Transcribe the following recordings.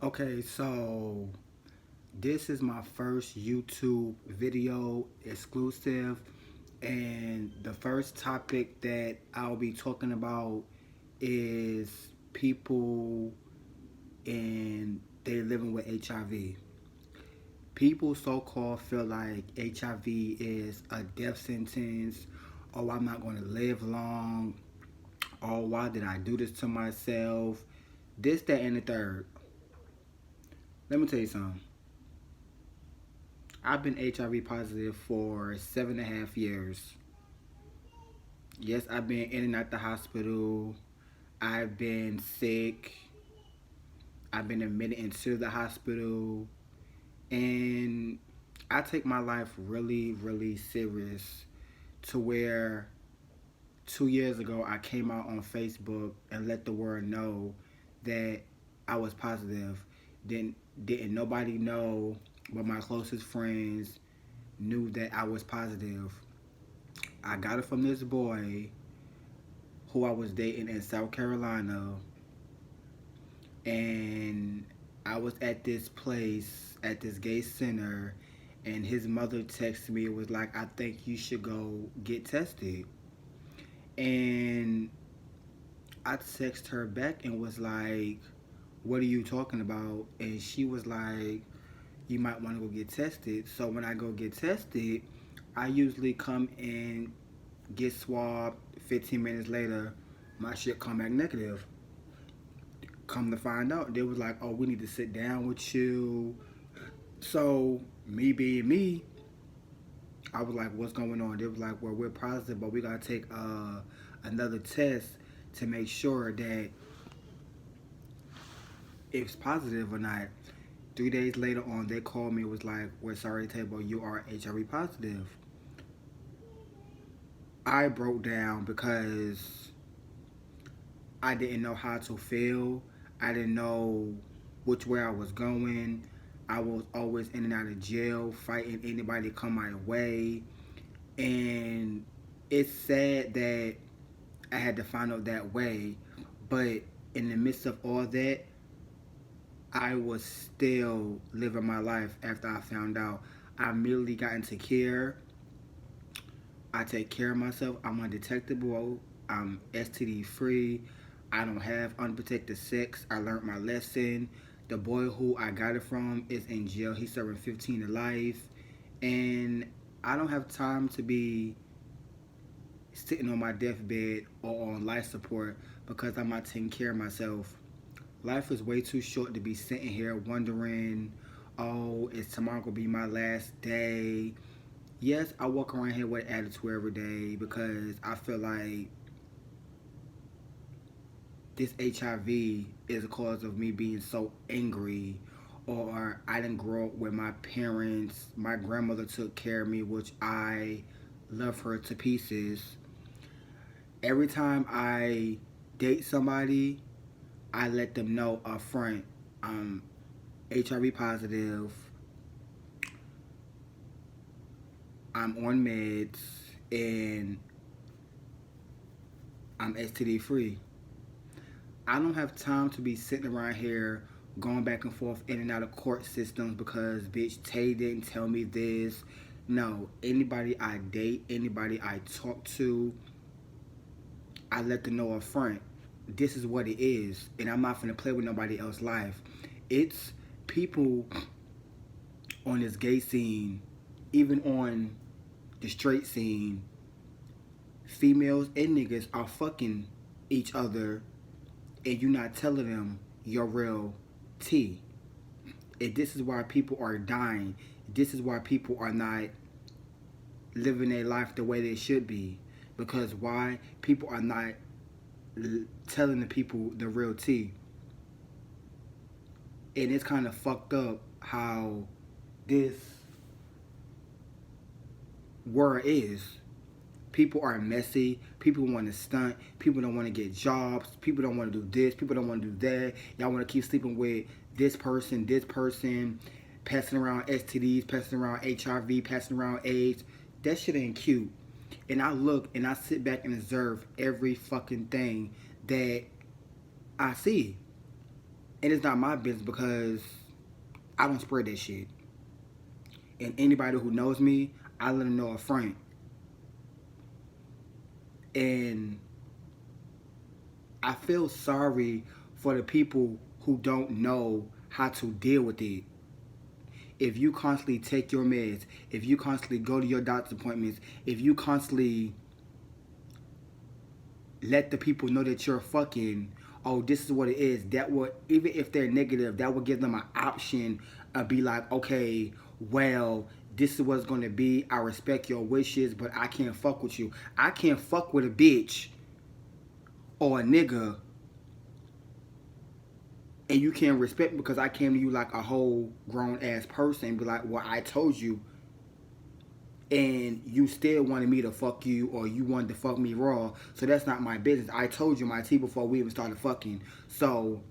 Okay, so this is my first YouTube video exclusive, and the first topic that I'll be talking about is people and they living with HIV. People so-called feel like HIV is a death sentence, or I'm not going to live long, or why did I do this to myself? This, that, and the third. Let me tell you something. I've been HIV positive for 7.5 years. Yes, I've been in and out the hospital. I've been sick. I've been admitted into the hospital. And I take my life really, really serious to where 2 years ago I came out on Facebook and let the world know that I was positive. Didn't nobody know but my closest friends knew that I was positive. I got it from this boy who I was dating in South Carolina, and I was at this place at this gay center, and his mother texted me. It was like, I think you should go get tested. And I texted her back and was like, what are you talking about? And she was like, you might want to go get tested. So when I go get tested, I usually come and get swabbed. 15 minutes later, my shit come back negative. Come to find out, they was like, oh, we need to sit down with you. So me being me, I was like, what's going on? They was like, well, we're positive, but we gotta take another test to make sure that it's positive or not. 3 days later on, they called me. It was like, we're sorry, table, you are HIV positive. I broke down because I didn't know how to feel. I didn't know which way I was going. I was always in and out of jail, fighting anybody to come my way. And it's sad that I had to find out that way. But in the midst of all that, I was still living my life after I found out. I immediately got into care. I take care of myself. I'm undetectable. I'm STD free. I don't have unprotected sex. I learned my lesson. The boy who I got it from is in jail. He's serving 15 to life. And I don't have time to be sitting on my deathbed or on life support because I'm not taking care of myself. Life is way too short to be sitting here wondering, oh, is tomorrow gonna be my last day? Yes, I walk around here with attitude every day because I feel like this HIV is a cause of me being so angry, or I didn't grow up with my parents. My grandmother took care of me, which I love her to pieces. Every time I date somebody, I let them know up front I'm HIV positive, I'm on meds, and I'm STD free. I don't have time to be sitting around here going back and forth in and out of court systems because bitch Tay didn't tell me this. No, anybody I date, anybody I talk to, I let them know up front. This is what it is, and I'm not gonna play with nobody else's life. It's people on this gay scene, even on the straight scene, females and niggas are fucking each other, and you're not telling them your real tea. And this is why people are dying. This is why people are not living their life the way they should be. Because why? People are not telling the people the real tea. And it's kind of fucked up how this world is. People are messy. People want to stunt. People don't want to get jobs. People don't want to do this. People don't want to do that. Y'all want to keep sleeping with this person, passing around STDs, passing around HIV, passing around AIDS. That shit ain't cute. And I look and I sit back and observe every fucking thing that I see. And it's not my business because I don't spread that shit. And anybody who knows me, I let them know up front. And I feel sorry for the people who don't know how to deal with it. If you constantly take your meds, if you constantly go to your doctor's appointments, if you constantly let the people know that you're fucking, oh, this is what it is, that would, even if they're negative, that would give them an option of be like, okay, well, this is what it's going to be. I respect your wishes, but I can't fuck with you. I can't fuck with a bitch or a nigga, and you can't respect me because I came to you like a whole grown ass person and be like, well, I told you, and you still wanted me to fuck you, or you wanted to fuck me raw. So that's not my business. I told you my tea before we even started fucking. So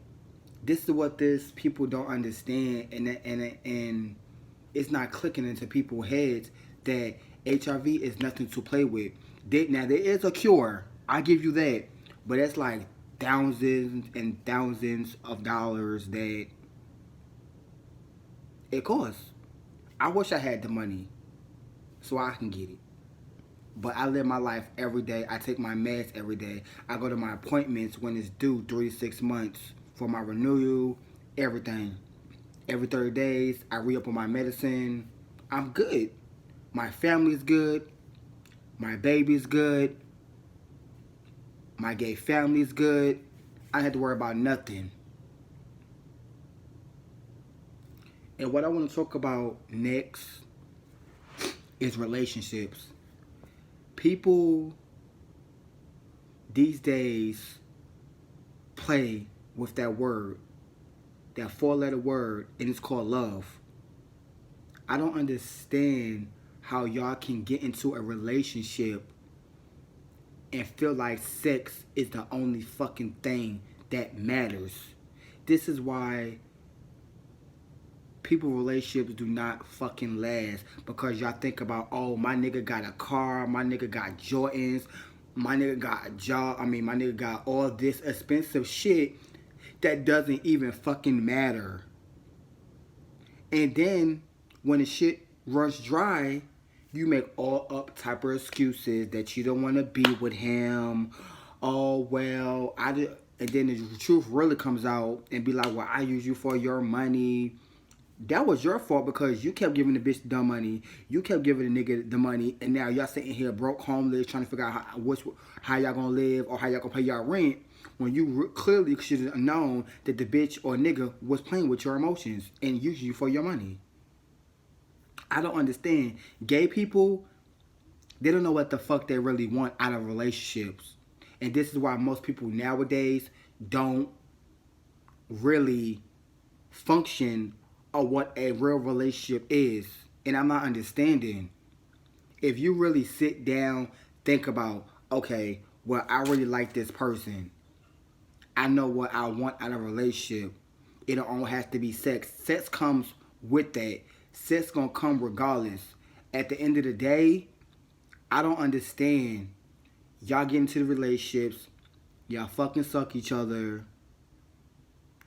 this is what this people don't understand, and it's not clicking into people's heads that HIV is nothing to play with. Now there is a cure, I give you that, but it's like thousands and thousands of dollars that it costs. I wish I had the money so I can get it. But I live my life every day. I take my meds every day. I go to my appointments when it's due 3 to 6 months for my renewal, everything. Every 30 days, I re-up on my medicine. I'm good. My family's good. My baby's good. My gay family's good. I don't have to worry about nothing. And what I want to talk about next is relationships. People these days play with that word, that 4-letter word, and it's called love. I don't understand how y'all can get into a relationship and feel like sex is the only fucking thing that matters. This is why people relationships do not fucking last, because y'all think about, oh, my nigga got a car, my nigga got Jordans, my nigga got a job, my nigga got all this expensive shit that doesn't even fucking matter. And then when the shit runs dry, you make all up type of excuses that you don't want to be with him. Oh, well, I did. And then the truth really comes out and be like, well, I use you for your money. That was your fault because you kept giving the bitch the money. You kept giving the nigga the money. And now y'all sitting here broke, homeless, trying to figure out how y'all gonna live or how y'all gonna pay y'all rent, when you clearly should have known that the bitch or nigga was playing with your emotions and using you for your money. I don't understand. Gay people, they don't know what the fuck they really want out of relationships. And this is why most people nowadays don't really function or what a real relationship is. And I'm not understanding. If you really sit down, think about, okay, well, I really like this person. I know what I want out of a relationship. It don't have to be sex. Sex comes with that. Sex gonna come regardless. At the end of the day, I don't understand. Y'all get into the relationships, y'all fucking suck each other.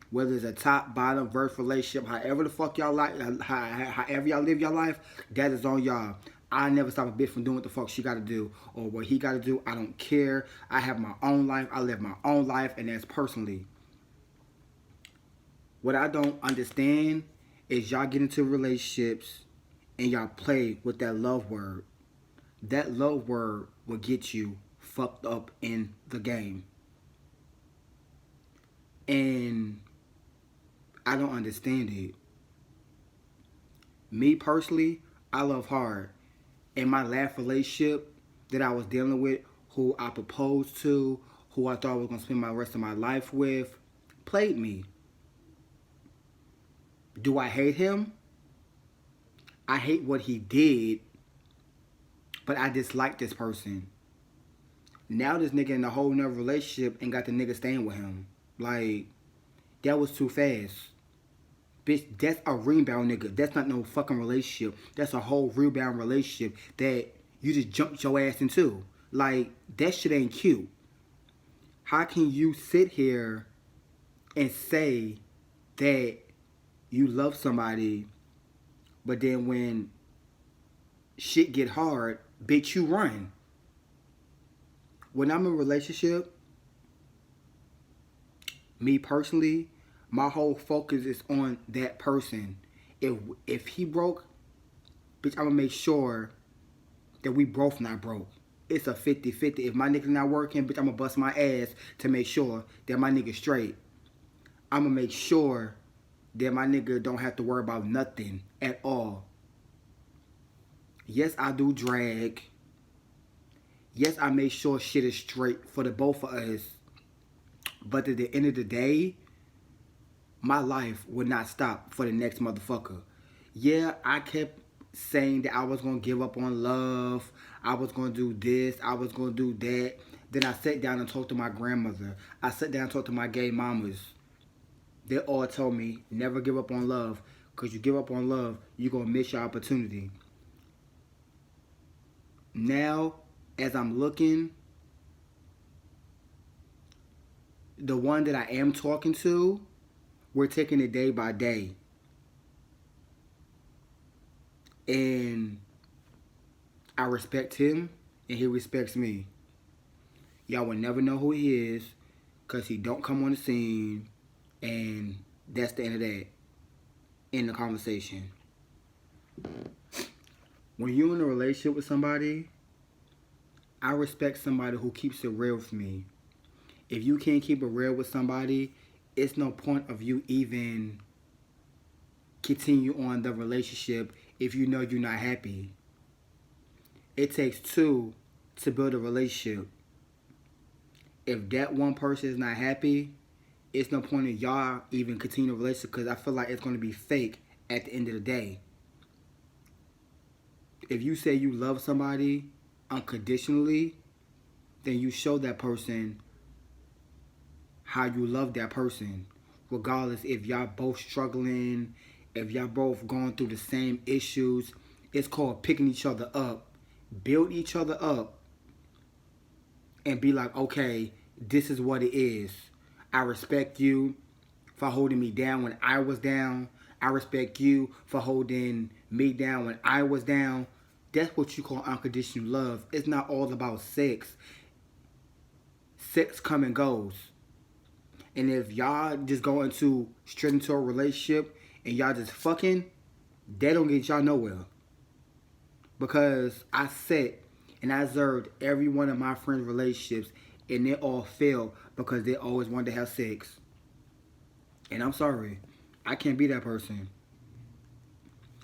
Whether it's a top, bottom, verse relationship, however the fuck y'all like, however y'all live your life, that is on y'all. I never stop a bitch from doing what the fuck she gotta do or what he gotta do. I don't care. I have my own life. I live my own life, and that's personally. What I don't understand is y'all get into relationships and y'all play with that love word. That love word will get you fucked up in the game. And I don't understand it. Me personally, I love hard. In my last relationship that I was dealing with, who I proposed to, who I thought I was going to spend my rest of my life with, played me. Do I hate him? I hate what he did, but I dislike this person. Now this nigga in a whole nother relationship and got the nigga staying with him. Like, that was too fast. Bitch, that's a rebound nigga. That's not no fucking relationship. That's a whole rebound relationship that you just jumped your ass into. Like, that shit ain't cute. How can you sit here and say that you love somebody, but then when shit get hard, bitch, you run. When I'm in a relationship, me personally, my whole focus is on that person. If he broke, bitch, I'm gonna make sure that we both not broke. It's a 50-50. If my nigga not working, bitch, I'm gonna bust my ass to make sure that my nigga straight. I'm gonna make sure that my nigga don't have to worry about nothing at all. Yes, I do drag. Yes, I make sure shit is straight for the both of us. But at the end of the day, my life would not stop for the next motherfucker. Yeah, I kept saying that I was going to give up on love. I was going to do this. I was going to do that. Then I sat down and talked to my grandmother. I sat down and talked to my gay mamas. They all told me, never give up on love. Because you give up on love, you're going to miss your opportunity. Now, as I'm looking, the one that I am talking to, we're taking it day by day. And I respect him, and he respects me. Y'all will never know who he is, because he don't come on the scene, and that's the end of that. In the conversation. When you're in a relationship with somebody, I respect somebody who keeps it real with me. If you can't keep it real with somebody, it's no point of you even continue on the relationship if you know you're not happy. It takes two to build a relationship. If that one person is not happy, it's no point in y'all even continue a relationship, because I feel like it's going to be fake at the end of the day. If you say you love somebody unconditionally, then you show that person how you love that person, regardless if y'all both struggling, if y'all both going through the same issues. It's called picking each other up. Build each other up and be like, okay, this is what it is. I respect you for holding me down when I was down. I respect you for holding me down when I was down. That's what you call unconditional love. It's not all about sex. Sex come and goes. And if y'all just go straight into a relationship and y'all just fucking, that don't get y'all nowhere. Because I sat and I observed every one of my friends' relationships, and they all failed because they always wanted to have sex. And I'm sorry, I can't be that person.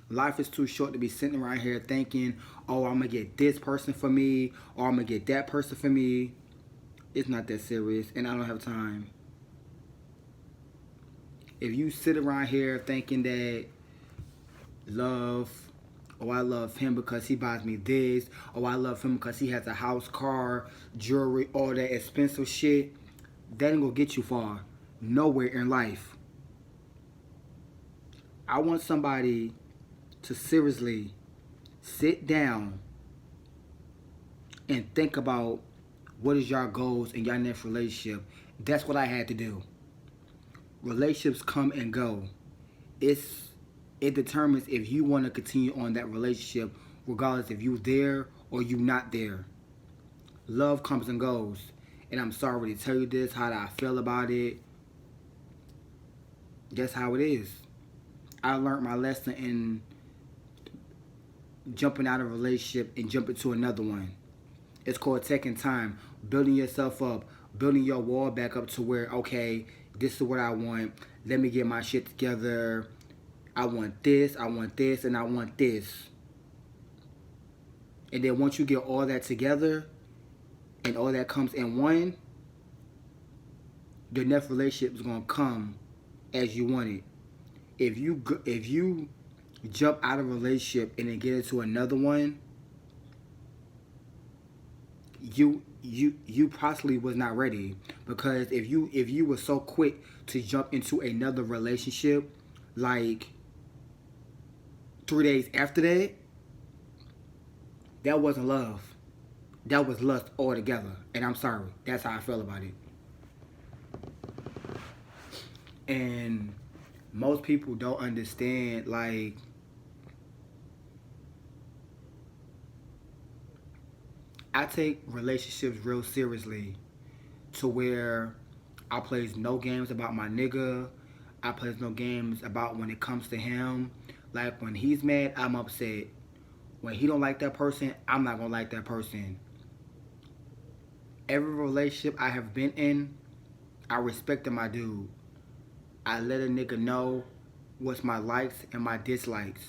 Life is too short to be sitting around here thinking, oh, I'm going to get this person for me, or I'm going to get that person for me. It's not that serious, and I don't have time. If you sit around here thinking that love, oh, I love him because he buys me this, oh, I love him because he has a house, car, jewelry, all that expensive shit, that ain't gonna get you far. Nowhere in life. I want somebody to seriously sit down and think about what is your goals in your next relationship. That's what I had to do. Relationships come and go. It determines if you want to continue on that relationship, regardless if you're there or you're not there. Love comes and goes. And I'm sorry to tell you this, how I feel about it. That's how it is. I learned my lesson in jumping out of a relationship and jumping to another one. It's called taking time, building yourself up, building your wall back up to where, okay, this is what I want. Let me get my shit together. I want this, and I want this. And then once you get all that together and all that comes in one, your next relationship is going to come as you want it. If you jump out of a relationship and then get into another one, you possibly was not ready. Because if you were so quick to jump into another relationship, like 3 days after that, that wasn't love. That was lust altogether. And I'm sorry. That's how I feel about it. And Most people don't understand, like, I take relationships real seriously to where I plays no games about my nigga. I plays no games about when it comes to him. Like when he's mad, I'm upset. When he don't like that person, I'm not gonna like that person. Every relationship I have been in, I respected my dude. I let a nigga know what's my likes and my dislikes.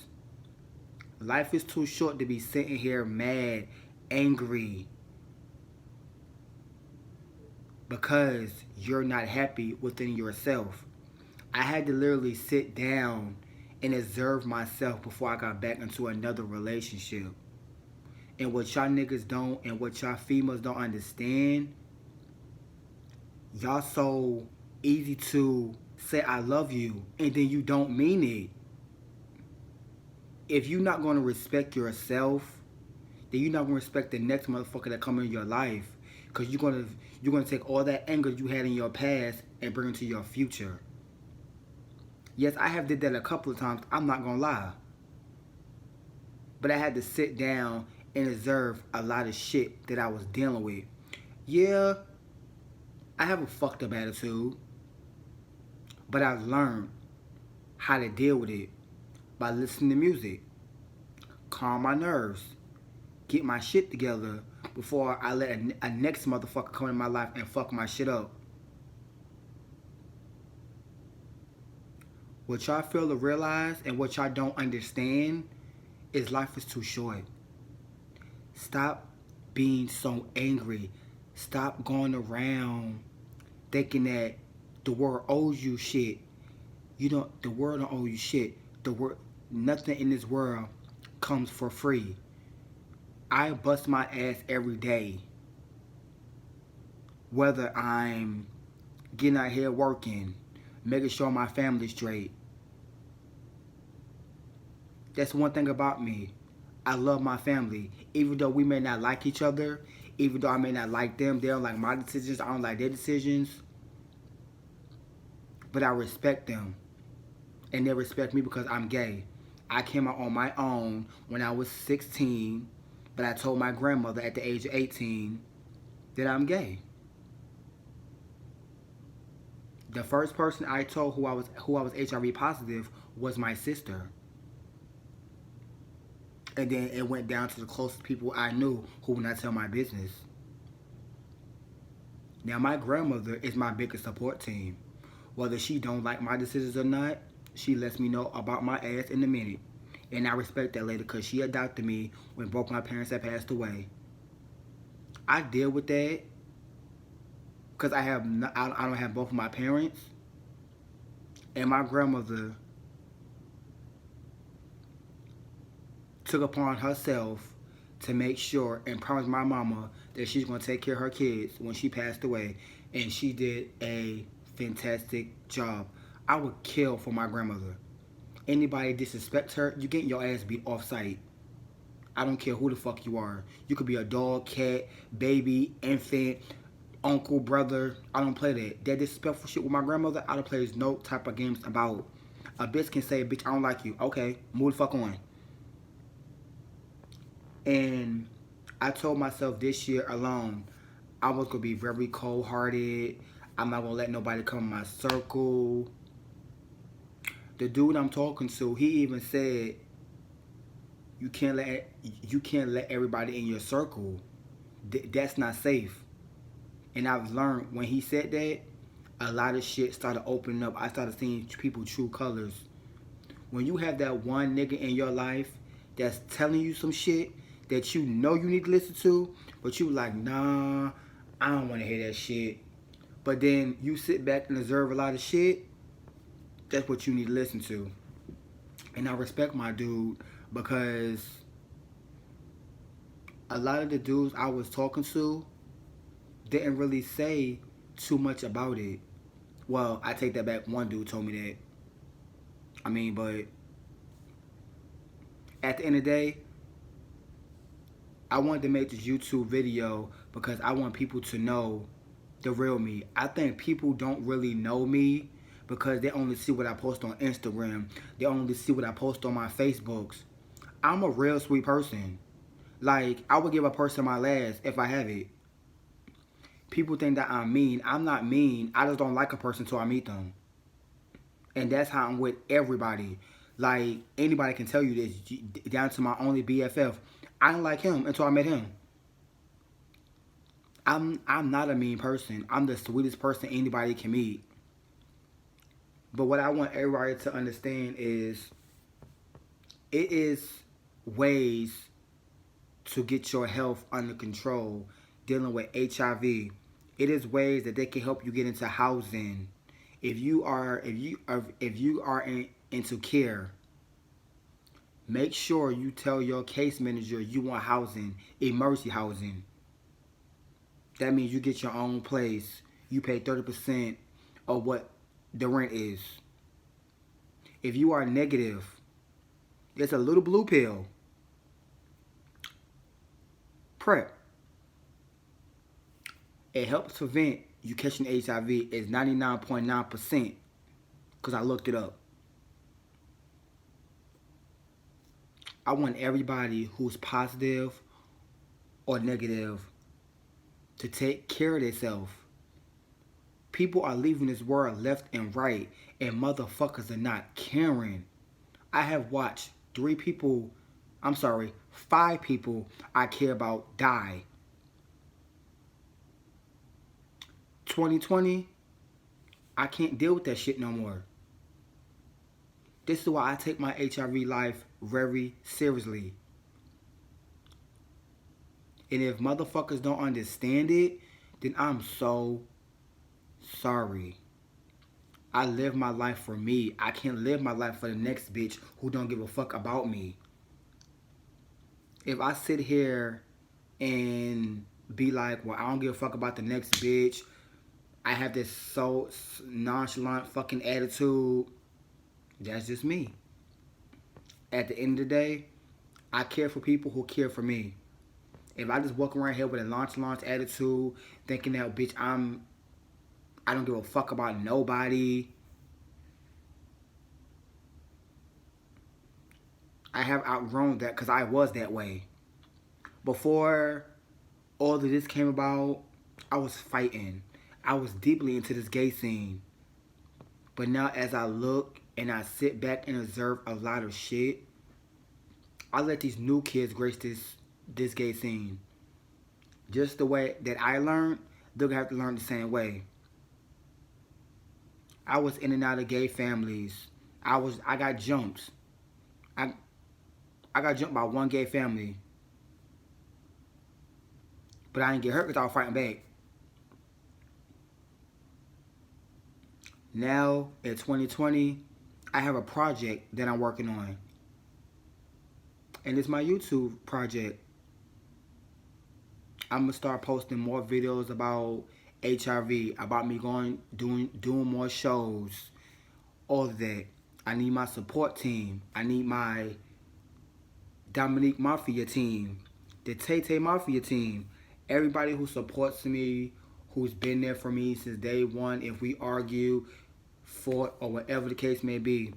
Life is too short to be sitting here mad, angry, because you're not happy within yourself. I had to literally sit down and observe myself before I got back into another relationship. And what y'all niggas don't and what y'all females don't understand, y'all so easy to say I love you and then you don't mean it. If you're not gonna respect yourself, then you're not gonna respect the next motherfucker that come in your life. Cause you're gonna take all that anger you had in your past and bring it to your future. Yes, I have did that a couple of times, I'm not gonna lie. But I had to sit down and observe a lot of shit that I was dealing with. Yeah, I have a fucked up attitude, but I've learned how to deal with it by listening to music, calm my nerves, get my shit together before I let a next motherfucker come in my life and fuck my shit up. What y'all fail to realize and what y'all don't understand is life is too short. Stop being so angry. Stop going around thinking that the world owes you shit. The world don't owe you shit. Nothing in this world comes for free. I bust my ass every day. Whether I'm getting out here working, making sure my family's straight. That's one thing about me. I love my family. Even though we may not like each other, even though I may not like them, they don't like my decisions, I don't like their decisions. But I respect them. And they respect me because I'm gay. I came out on my own when I was 16, but I told my grandmother at the age of 18 that I'm gay. The first person I told who I was HIV positive was my sister. And then it went down to the closest people I knew who would not tell my business. Now my grandmother is my biggest support team. Whether she don't like my decisions or not, she lets me know about my ass in a minute. And I respect that lady because she adopted me when both my parents had passed away. I deal with that because I don't have both of my parents. And my grandmother took upon herself to make sure and promise my mama that she's going to take care of her kids when she passed away. And she did a fantastic job. I would kill for my grandmother. Anybody disrespects her, you getting your ass beat off site. I don't care who the fuck you are. You could be a dog, cat, baby, infant, uncle, brother. I don't play that. That disrespectful shit with my grandmother, I don't play no type of games about. A bitch can say, bitch, I don't like you. Okay, move the fuck on. And I told myself this year alone, I was going to be very cold-hearted. I'm not going to let nobody come in my circle. The dude I'm talking to, he even said, you can't let everybody in your circle. That's not safe. And I've learned when he said that, a lot of shit started opening up. I started seeing people true colors. When you have that one nigga in your life that's telling you some shit that you know you need to listen to, but you like, nah, I don't want to hear that shit. But then you sit back and observe a lot of shit, that's what you need to listen to. And I respect my dude because a lot of the dudes I was talking to didn't really say too much about it. Well, I take that back. One dude told me that. I mean, but at the end of the day, I wanted to make this YouTube video because I want people to know the real me. I think people don't really know me because they only see what I post on Instagram. They only see what I post on my Facebooks. I'm a real sweet person. Like, I would give a person my last if I have it. People think that I'm mean. I'm not mean. I just don't like a person until I meet them. And that's how I'm with everybody. Like, anybody can tell you this, down to my only BFF. I didn't like him until I met him. I'm not a mean person. I'm the sweetest person anybody can meet. But what I want everybody to understand is, it is ways to get your health under control dealing with HIV. It is ways that they can help you get into housing. If you are into care, make sure you tell your case manager you want housing, emergency housing. That means you get your own place. You pay 30% of what the rent is. If you are negative, it's a little blue pill. PrEP. It helps prevent you catching HIV. It's 99.9% because I looked it up. I want everybody who's positive or negative to take care of themselves. People are leaving this world left and right, and motherfuckers are not caring. I have watched 5 people I care about die. 2020, I can't deal with that shit no more. This is why I take my HIV life very seriously. And if motherfuckers don't understand it, then I'm so sorry. I live my life for me. I can't live my life for the next bitch who don't give a fuck about me. If I sit here and be like, well, I don't give a fuck about the next bitch, I have this so nonchalant fucking attitude, that's just me. At the end of the day, I care for people who care for me. If I just walk around here with a nonchalant attitude, thinking that, bitch, I don't give a fuck about nobody, I have outgrown that because I was that way. Before all of this came about, I was fighting. I was deeply into this gay scene. But now as I look and I sit back and observe a lot of shit, I let these new kids grace this gay scene. Just the way that I learned, they're going to have to learn the same way. I was in and out of gay families. I got jumped. I got jumped by one gay family. But I didn't get hurt because I was fighting back. Now, in 2020, I have a project that I'm working on. And it's my YouTube project. I'm going to start posting more videos about HIV, about me doing more shows, all of that. I need my support team. I need my Dominique Mafia team, the Tay Tay Mafia team. Everybody who supports me, who's been there for me since day one. If we argue, fought, or whatever the case may be,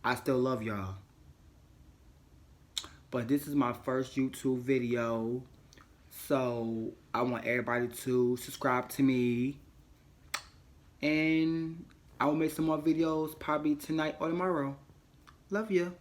I still love y'all. But this is my first YouTube video, so I want everybody to subscribe to me. And I will make some more videos probably tonight or tomorrow. Love you.